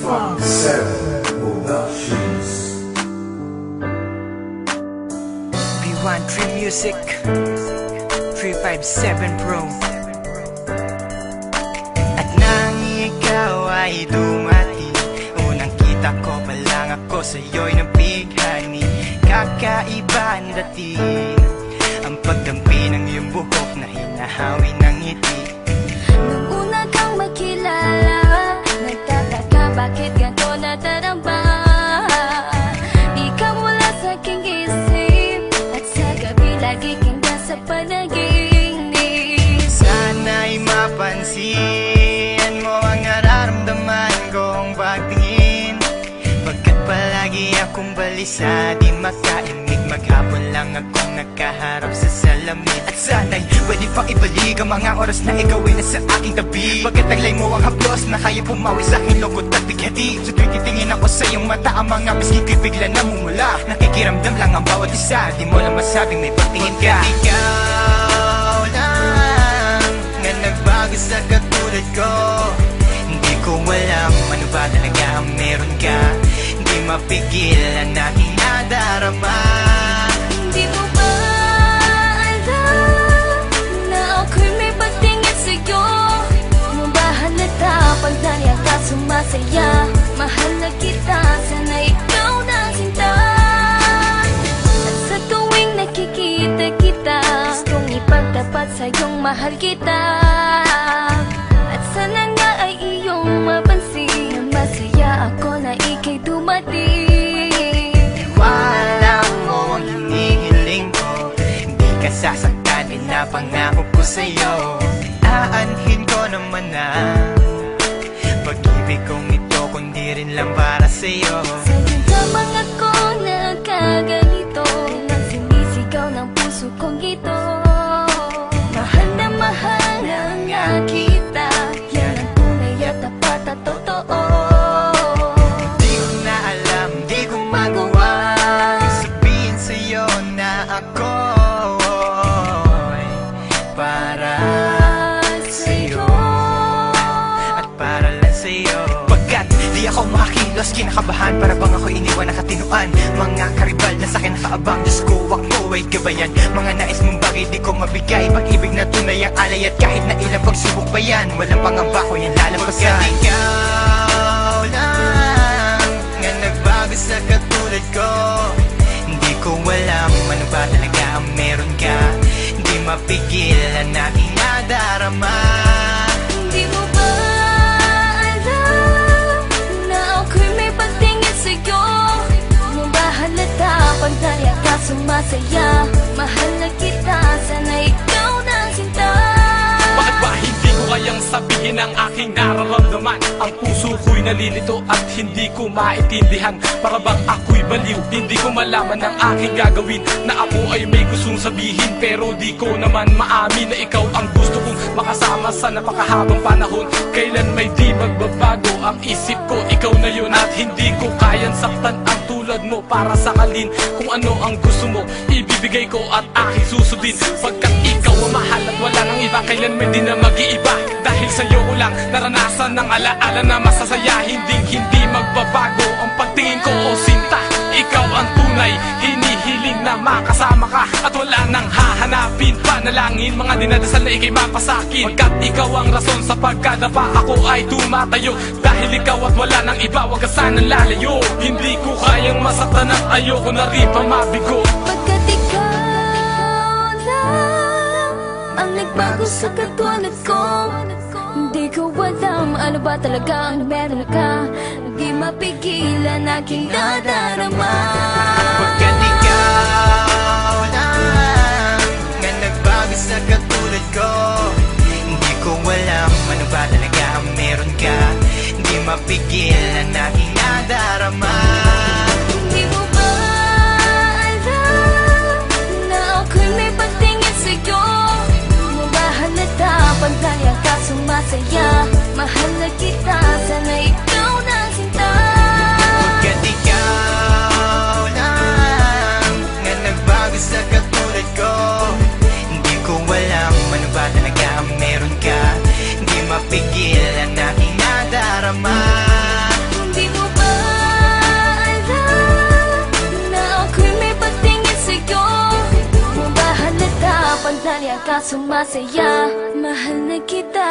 357 Productions. B1 Tree Music 357 Pro. At nang ikaw ay dumati, unang kita ko pa lang ako sa'yo'y nabighani. Kakaiba ang dating, ang pagdampi ng iyong buhok na hinahawi ng ngiti. Nung una kang makilala, nagtataka bakit ganito nadarama. Di ka mula sa aking isip, at sa gabi lagi kang nasa panaginip. Sana'y mapansin mo ang nararamdaman kong pagtingin, pagkat palagi akong balisa, di makaimik. Maghapon lang akong nakaharap sa salamin. At sana'y pwede pang ibalik ang mga oras na ikaw ay nasa aking tabi, pagkat taglay mo ang haplos na kaya pumawi sa aking lungkot at bighati. Sa tuwing titingin ako sa iyong mata, ang mga pisngi ko'y bigla namumula. Nakikiramdam lang ang bawat isa, di mo lang masabing may pagtingin ka. Ikaw lang nga nagbago sa katulad ko. Hindi ko alam ano ba talaga ang meron ka. Hindi mapigil ang aking nadarama. Di mo ba alam na ako'y may pagtingin sa'yo? Mo ba halata pag nariyan ka sumasaya? Mahal na kita, sana ikaw na sinta. At sa tuwing nakikita kita, gustong ipagtapat sa'yong mahal kita. At sana nga ay iyong mapansin na masaya ako na ika'y dumating. Wala mo ang hinihiling ko, hindi ka sasaktan, pinapangako ko sa'yo. Aanhin ko naman na pag-ibig kong ito, kundi rin lang para sa'yo. Sa'yo lamang ako nagkaganito, nang sinisigaw ng puso kong ito. Mahal na nga kita, yan ang tunay at tapat at totoo. Di ko na alam, di ko magawa sabihin sa'yo na ako'y para sa'yo at para lang sa'yo. Pagkat di ako makakilos, kinakabahan, para bang ako iniwan nakatinuan. Mga karibal na sa'kin nakaabang, Diyos ko ako ay gabayan. Mga nais mong bagay di ko mabigay, pag-ibig na tunay ang alay. At kahit na ilang pagsubok pa yan, walang pangamba ko yan lalampasan. Pagkat ikaw lang nga nagbago sa katulad ko, hindi ko alam ano ba talaga ang meron ka. Hindi mapigil ang aking nadarama. Hindi mo ba alam na ako'y may pagtingin sa'yo? Mo ba halata pag nariyan ka sumasaya? Mahal na kita, sana ikaw na sinta. Bakit ba hindi ko kayang sabihin ang aking nararamdaman? Ang puso ko'y nalilito at hindi ko maintindihan. Para bang ako'y baliw, hindi ko malaman ang aking gagawin. Na ako ay may gustong sabihin, pero di ko naman maamin na ikaw ang gusto kong makasama sa napakahabang panahon. Kailan may di magbabago ang isip ko, ikaw na yun. At hindi ko kayang saktan ang tulad mo para sakalin. Kung ano ang gusto mo, ibibigay ko at aking susundin. Pagkat ikaw ang mahal at wala nang iba, kailan may di na mag-iiba. Dahil sa'yo ko lang naranasan ng alaala na masasaya. Hindi magbabago ang pagtingin ko, o sinta. Ikaw ang tunay, hinihiling na makasama ka. At wala nang hahanapin, panalangin, mga dinadasal na ikay mapasakin. Pagkat ikaw ang rason sa pagkadapa, ako ay tumatayo. Dahil ikaw at wala nang iba, wag ka sanang lalayo. Hindi ko kayang masaktan at ayoko na rin pa mabigo. Pagkat ikaw lang ang nagbago sa katulad ko, hindi ko alam ano ba talaga ang meron ka. Di mapigilan aking nadarama. Pagkat ikaw lang nga nagbago sa katulad ko, hindi ko alam ano ba talaga ang meron ka. Hindi mapigil ang aking nadarama. Hindi mo ba alam na ako'y may pagtingin sa'yo? Mo ba halata pag nariyan ka sumasaya? Mahal na kita, sana ikaw na sinta. Pagkat ikaw lang nga nagbago sa katulad ko, hindi ko alam sumasaya. Mahal na kita.